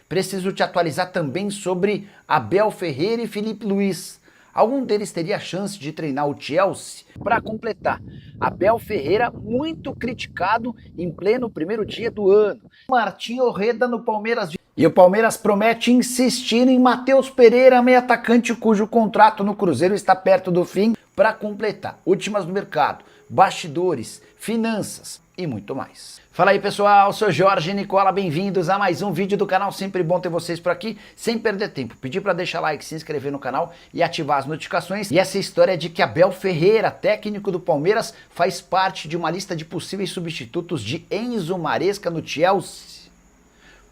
Preciso te atualizar também sobre Abel Ferreira e Filipe Luís. Algum deles teria chance de treinar o Chelsea? Para completar, Abel Ferreira muito criticado em pleno primeiro dia do ano. Martim Orreda no Palmeiras. E o Palmeiras promete insistir em Matheus Pereira, meio atacante cujo contrato no Cruzeiro está perto do fim. Para completar, últimas do mercado, bastidores, finanças e muito mais. Fala aí pessoal, sou Jorge Nicola, bem-vindos a mais um vídeo do canal, sempre bom ter vocês por aqui, sem perder tempo, pedir para deixar like, se inscrever no canal e ativar as notificações. E essa história de que Abel Ferreira, técnico do Palmeiras, faz parte de uma lista de possíveis substitutos de Enzo Maresca no Chelsea.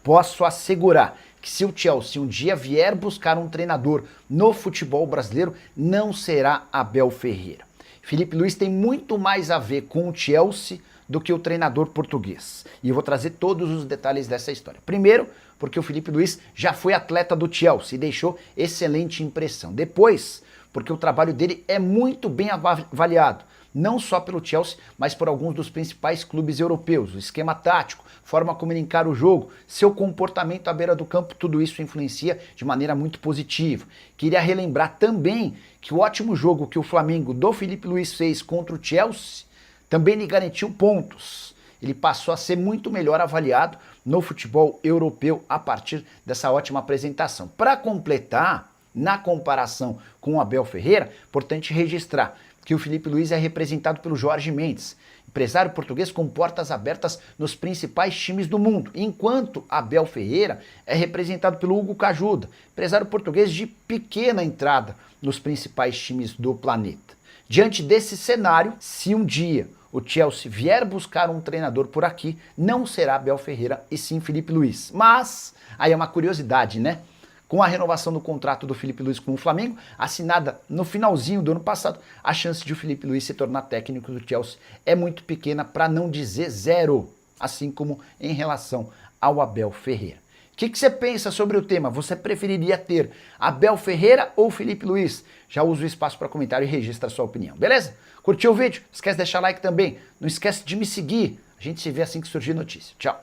Posso assegurar que se o Chelsea um dia vier buscar um treinador no futebol brasileiro, não será Abel Ferreira. Filipe Luís tem muito mais a ver com o Chelsea do que o treinador português. E eu vou trazer todos os detalhes dessa história. Primeiro, porque o Filipe Luís já foi atleta do Chelsea e deixou excelente impressão. Depois, porque o trabalho dele é muito bem avaliado, não só pelo Chelsea, mas por alguns dos principais clubes europeus. O esquema tático, forma como ele encara o jogo, seu comportamento à beira do campo, tudo isso influencia de maneira muito positiva. Queria relembrar também que o ótimo jogo que o Flamengo do Filipe Luís fez contra o Chelsea também lhe garantiu pontos. Ele passou a ser muito melhor avaliado no futebol europeu a partir dessa ótima apresentação. Para completar, na comparação com o Abel Ferreira, importante registrar que o Filipe Luís é representado pelo Jorge Mendes, empresário português com portas abertas nos principais times do mundo, enquanto Abel Ferreira é representado pelo Hugo Cajuda, empresário português de pequena entrada nos principais times do planeta. Diante desse cenário, se um dia o Chelsea vier buscar um treinador por aqui, não será Abel Ferreira e sim Filipe Luís. Mas, aí é uma curiosidade, né? Com a renovação do contrato do Filipe Luís com o Flamengo, assinada no finalzinho do ano passado, a chance de o Filipe Luís se tornar técnico do Chelsea é muito pequena, para não dizer zero, assim como em relação ao Abel Ferreira. O que você pensa sobre o tema? Você preferiria ter Abel Ferreira ou Filipe Luís? Já usa o espaço para comentário e registra a sua opinião, beleza? Curtiu o vídeo? Esquece de deixar like também. Não esquece de me seguir. A gente se vê assim que surgir notícia. Tchau.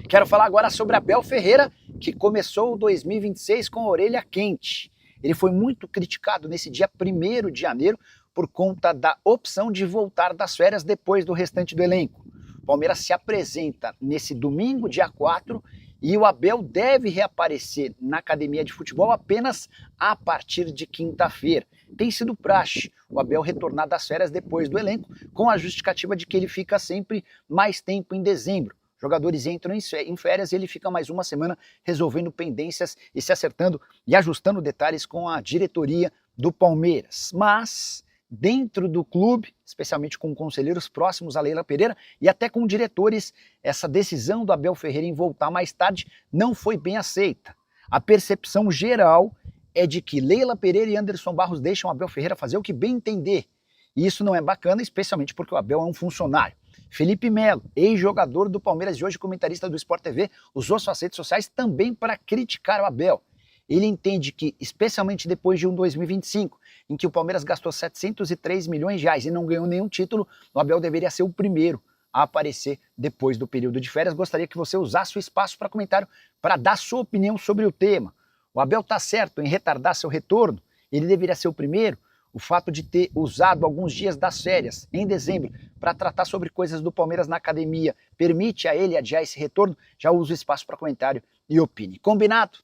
Quero falar agora sobre Abel Ferreira, que começou o 2026 com a orelha quente. Ele foi muito criticado nesse dia 1º de janeiro por conta da opção de voltar das férias depois do restante do elenco. O Palmeiras se apresenta nesse domingo, dia 4, e o Abel deve reaparecer na academia de futebol apenas a partir de quinta-feira. Tem sido praxe o Abel retornar das férias depois do elenco, com a justificativa de que ele fica sempre mais tempo em dezembro. Jogadores entram em férias e ele fica mais uma semana resolvendo pendências e se acertando e ajustando detalhes com a diretoria do Palmeiras. Mas dentro do clube, especialmente com conselheiros próximos a Leila Pereira e até com diretores, essa decisão do Abel Ferreira em voltar mais tarde não foi bem aceita. A percepção geral é de que Leila Pereira e Anderson Barros deixam o Abel Ferreira fazer o que bem entender. E isso não é bacana, especialmente porque o Abel é um funcionário. Felipe Melo, ex-jogador do Palmeiras e hoje comentarista do Sport TV, usou suas redes sociais também para criticar o Abel. Ele entende que, especialmente depois de um 2025, em que o Palmeiras gastou 703 milhões de reais e não ganhou nenhum título, o Abel deveria ser o primeiro a aparecer depois do período de férias. Gostaria que você usasse o espaço para comentário para dar sua opinião sobre o tema. O Abel está certo em retardar seu retorno? Ele deveria ser o primeiro? O fato de ter usado alguns dias das férias, em dezembro, para tratar sobre coisas do Palmeiras na academia, permite a ele adiar esse retorno? Já uso o espaço para comentário e opine. Combinado?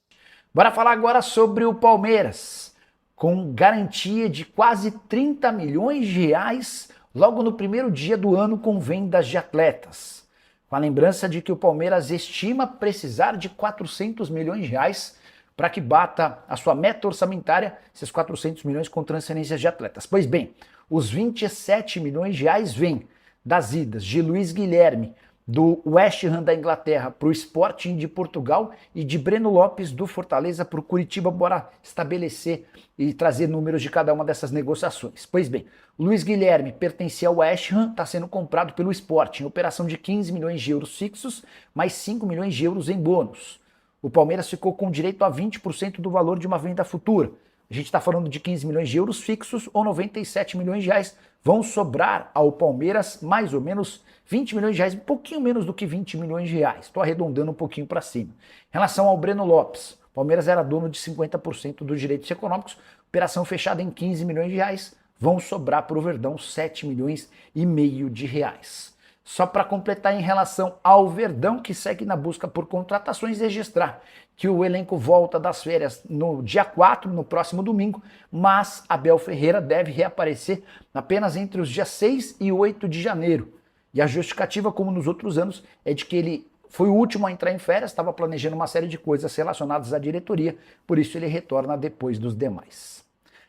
Bora falar agora sobre o Palmeiras, com garantia de quase 30 milhões de reais logo no primeiro dia do ano com vendas de atletas. Com a lembrança de que o Palmeiras estima precisar de 400 milhões de reais para que bata a sua meta orçamentária, esses 400 milhões com transferências de atletas. Pois bem, os 27 milhões de reais vêm das idas de Luiz Guilherme, do West Ham da Inglaterra para o Sporting de Portugal e de Breno Lopes do Fortaleza para o Curitiba. Bora estabelecer e trazer números de cada uma dessas negociações. Pois bem, Luiz Guilherme pertencia ao West Ham, está sendo comprado pelo Sporting, operação de 15 milhões de euros fixos, mais 5 milhões de euros em bônus. O Palmeiras ficou com direito a 20% do valor de uma venda futura. A gente está falando de 15 milhões de euros fixos ou 97 milhões de reais. Vão sobrar ao Palmeiras mais ou menos 20 milhões de reais, um pouquinho menos do que 20 milhões de reais. Estou arredondando um pouquinho para cima. Em relação ao Breno Lopes, o Palmeiras era dono de 50% dos direitos econômicos, operação fechada em 15 milhões de reais, vão sobrar para o Verdão 7 milhões e meio de reais. Só para completar em relação ao Verdão, que segue na busca por contratações, registrar que o elenco volta das férias no dia 4, no próximo domingo, mas Abel Ferreira deve reaparecer apenas entre os dias 6 e 8 de janeiro. E a justificativa, como nos outros anos, é de que ele foi o último a entrar em férias, estava planejando uma série de coisas relacionadas à diretoria, por isso ele retorna depois dos demais.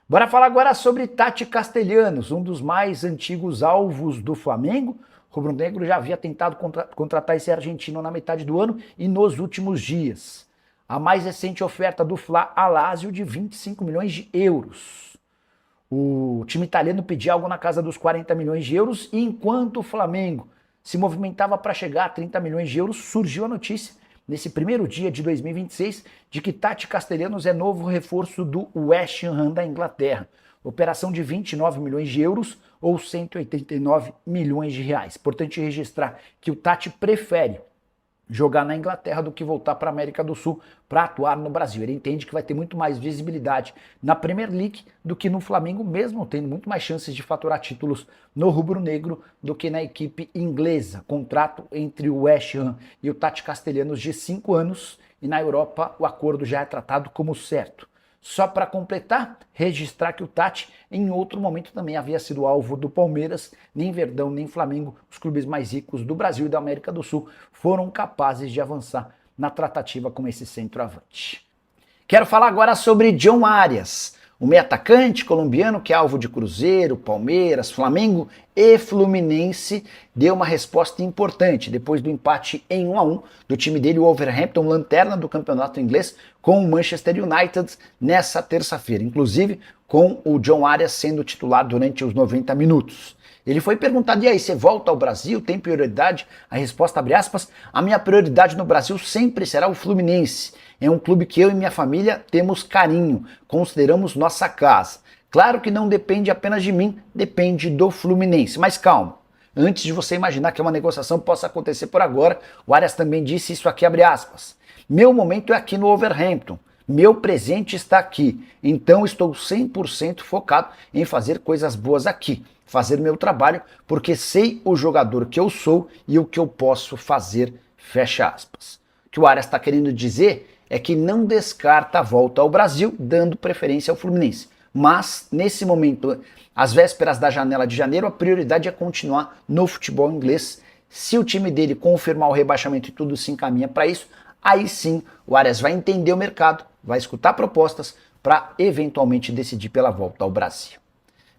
Bora falar agora sobre Tati Castellanos, um dos mais antigos alvos do Flamengo. O rubro-negro já havia tentado contratar esse argentino na metade do ano e nos últimos dias. A mais recente oferta do Fla a Lazio de 25 milhões de euros. O time italiano pedia algo na casa dos 40 milhões de euros e enquanto o Flamengo se movimentava para chegar a 30 milhões de euros, surgiu a notícia nesse primeiro dia de 2026 de que Tati Castellanos é novo reforço do West Ham da Inglaterra. Operação de 29 milhões de euros ou 189 milhões de reais. Importante registrar que o Tati prefere jogar na Inglaterra do que voltar para a América do Sul para atuar no Brasil. Ele entende que vai ter muito mais visibilidade na Premier League do que no Flamengo, mesmo tendo muito mais chances de faturar títulos no rubro-negro do que na equipe inglesa. Contrato entre o West Ham e o Tati Castellanos de 5 anos e na Europa o acordo já é tratado como certo. Só para completar, registrar que o Tati em outro momento também havia sido alvo do Palmeiras, nem Verdão nem Flamengo, os clubes mais ricos do Brasil e da América do Sul, foram capazes de avançar na tratativa com esse centroavante. Quero falar agora sobre John Arias, o meio atacante colombiano que é alvo de Cruzeiro, Palmeiras, Flamengo e Fluminense, deu uma resposta importante depois do empate em 1-1 do time dele, o Wolverhampton, lanterna do campeonato inglês, com o Manchester United nessa terça-feira, inclusive com o John Arias sendo titular durante os 90 minutos. Ele foi perguntado, e aí, você volta ao Brasil, tem prioridade? A resposta, abre aspas, a minha prioridade no Brasil sempre será o Fluminense. É um clube que eu e minha família temos carinho, consideramos nossa casa. Claro que não depende apenas de mim, depende do Fluminense. Mas calma, antes de você imaginar que uma negociação possa acontecer por agora, o Arias também disse isso aqui, abre aspas. Meu momento é aqui no Wolverhampton. Meu presente está aqui, então estou 100% focado em fazer coisas boas aqui, fazer meu trabalho, porque sei o jogador que eu sou e o que eu posso fazer, fecha aspas. O que o Arias está querendo dizer é que não descarta a volta ao Brasil, dando preferência ao Fluminense. Mas, nesse momento, às vésperas da janela de janeiro, a prioridade é continuar no futebol inglês. Se o time dele confirmar o rebaixamento e tudo se encaminha para isso, aí sim o Arias vai entender o mercado, vai escutar propostas para eventualmente decidir pela volta ao Brasil.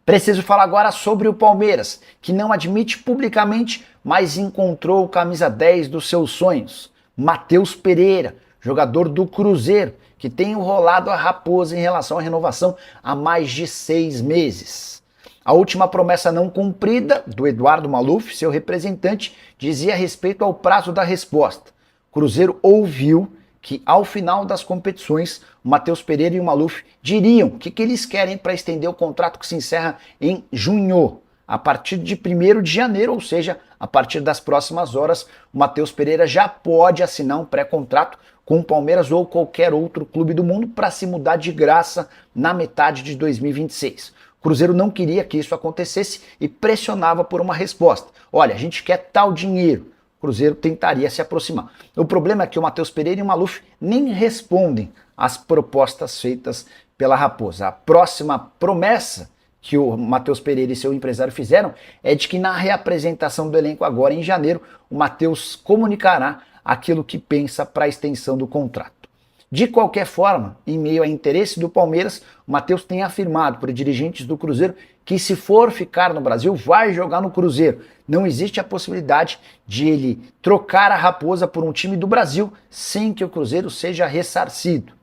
Preciso falar agora sobre o Palmeiras, que não admite publicamente, mas encontrou o camisa 10 dos seus sonhos, Matheus Pereira, jogador do Cruzeiro, que tem enrolado a raposa em relação à renovação há mais de 6 meses. A última promessa não cumprida do Eduardo Maluf, seu representante, dizia a respeito ao prazo da resposta. O Cruzeiro ouviu que ao final das competições, o Matheus Pereira e o Maluf diriam o que eles querem para estender o contrato que se encerra em junho. A partir de 1º de janeiro, ou seja, a partir das próximas horas, o Matheus Pereira já pode assinar um pré-contrato com o Palmeiras ou qualquer outro clube do mundo para se mudar de graça na metade de 2026. O Cruzeiro não queria que isso acontecesse e pressionava por uma resposta. Olha, a gente quer tal dinheiro. O Cruzeiro tentaria se aproximar. O problema é que o Matheus Pereira e o Maluf nem respondem às propostas feitas pela Raposa. A próxima promessa que o Matheus Pereira e seu empresário fizeram é de que na reapresentação do elenco agora em janeiro, o Matheus comunicará aquilo que pensa para a extensão do contrato. De qualquer forma, em meio ao interesse do Palmeiras, o Matheus tem afirmado para dirigentes do Cruzeiro que se for ficar no Brasil, vai jogar no Cruzeiro. Não existe a possibilidade de ele trocar a Raposa por um time do Brasil sem que o Cruzeiro seja ressarcido.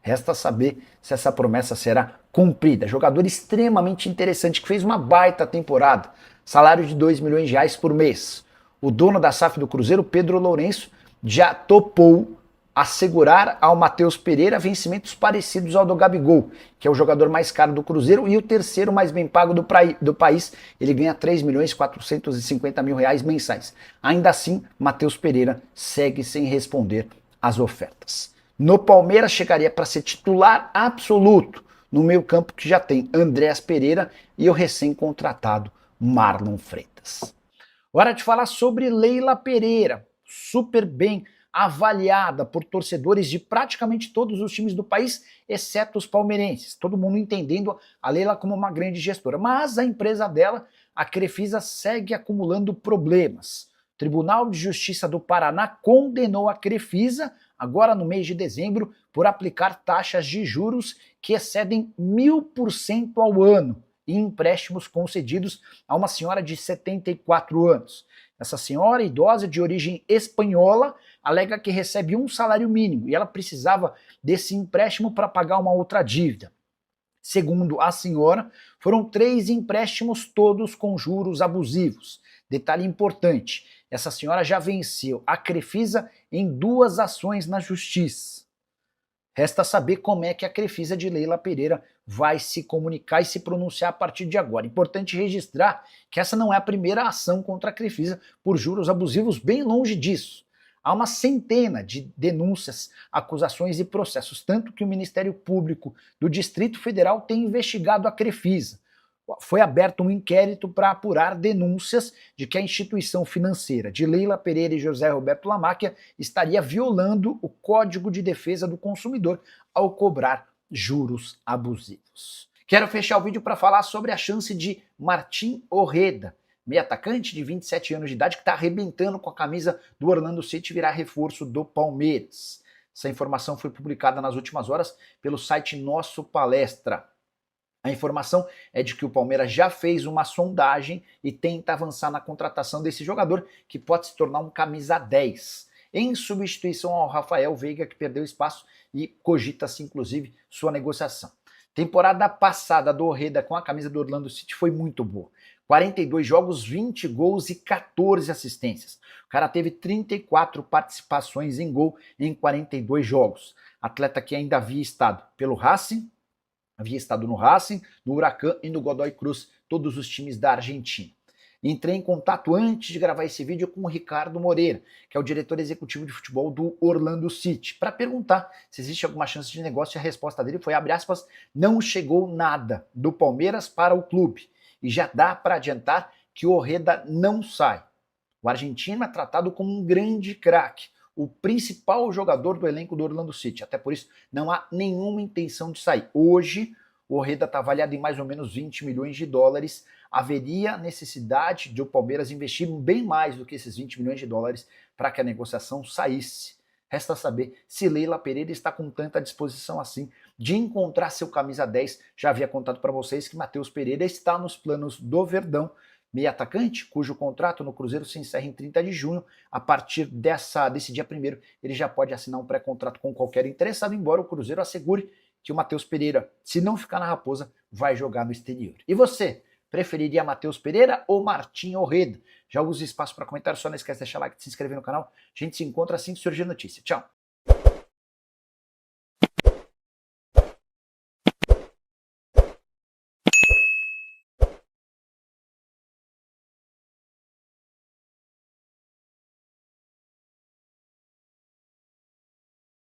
Resta saber se essa promessa será cumprida. Jogador extremamente interessante que fez uma baita temporada. Salário de 2 milhões de reais por mês. O dono da SAF do Cruzeiro, Pedro Lourenço, já topou assegurar ao Matheus Pereira vencimentos parecidos ao do Gabigol, que é o jogador mais caro do Cruzeiro e o terceiro mais bem pago do país. Ele ganha 3.450.000 reais mensais. Ainda assim, Matheus Pereira segue sem responder às ofertas. No Palmeiras, chegaria para ser titular absoluto no meio-campo, que já tem Andréas Pereira e o recém-contratado Marlon Freitas. Hora de falar sobre Leila Pereira, super bem avaliada por torcedores de praticamente todos os times do país, exceto os palmeirenses. Todo mundo entendendo a Leila como uma grande gestora. Mas a empresa dela, a Crefisa, segue acumulando problemas. O Tribunal de Justiça do Paraná condenou a Crefisa, agora no mês de dezembro, por aplicar taxas de juros que excedem 1000% ao ano em empréstimos concedidos a uma senhora de 74 anos. Essa senhora, idosa de origem espanhola, alega que recebe um salário mínimo e ela precisava desse empréstimo para pagar uma outra dívida. Segundo a senhora, foram 3 empréstimos, todos com juros abusivos. Detalhe importante, essa senhora já venceu a Crefisa em 2 ações na justiça. Resta saber como é que a Crefisa de Leila Pereira vai se comunicar e se pronunciar a partir de agora. Importante registrar que essa não é a primeira ação contra a Crefisa por juros abusivos, bem longe disso. Há uma centena de denúncias, acusações e processos, tanto que o Ministério Público do Distrito Federal tem investigado a Crefisa. Foi aberto um inquérito para apurar denúncias de que a instituição financeira de Leila Pereira e José Roberto Lamáquia estaria violando o Código de Defesa do Consumidor ao cobrar juros abusivos. Quero fechar o vídeo para falar sobre a chance de Martín Orreda, meio atacante de 27 anos de idade, que está arrebentando com a camisa do Orlando City, virar reforço do Palmeiras. Essa informação foi publicada nas últimas horas pelo site Nosso Palestra. A informação é de que o Palmeiras já fez uma sondagem e tenta avançar na contratação desse jogador, que pode se tornar um camisa 10, em substituição ao Rafael Veiga, que perdeu espaço, e cogita-se inclusive sua negociação. Temporada passada do Orreda com a camisa do Orlando City foi muito boa. 42 jogos, 20 gols e 14 assistências. O cara teve 34 participações em gol em 42 jogos. Atleta que ainda havia estado pelo Racing, havia estado no Racing, no Huracan e no Godoy Cruz, todos os times da Argentina. Entrei em contato antes de gravar esse vídeo com o Ricardo Moreira, que é o diretor executivo de futebol do Orlando City, para perguntar se existe alguma chance de negócio, e a resposta dele foi, abre aspas, não chegou nada do Palmeiras para o clube. E já dá para adiantar que o Orreda não sai. O argentino é tratado como um grande craque, o principal jogador do elenco do Orlando City. Até por isso, não há nenhuma intenção de sair. Hoje, o Orreda está avaliado em mais ou menos 20 milhões de dólares. Haveria necessidade de o Palmeiras investir bem mais do que esses 20 milhões de dólares para que a negociação saísse. Resta saber se Leila Pereira está com tanta disposição assim de encontrar seu camisa 10. Já havia contado para vocês que Matheus Pereira está nos planos do Verdão, meio atacante, cujo contrato no Cruzeiro se encerra em 30 de junho. A partir desse dia 1º, ele já pode assinar um pré-contrato com qualquer interessado, embora o Cruzeiro assegure que o Matheus Pereira, se não ficar na Raposa, vai jogar no exterior. E você, preferiria Matheus Pereira ou Martín Orreda? Já usa espaço para comentário, só não esquece de deixar like e se inscrever no canal. A gente se encontra assim que surgir notícia. Tchau!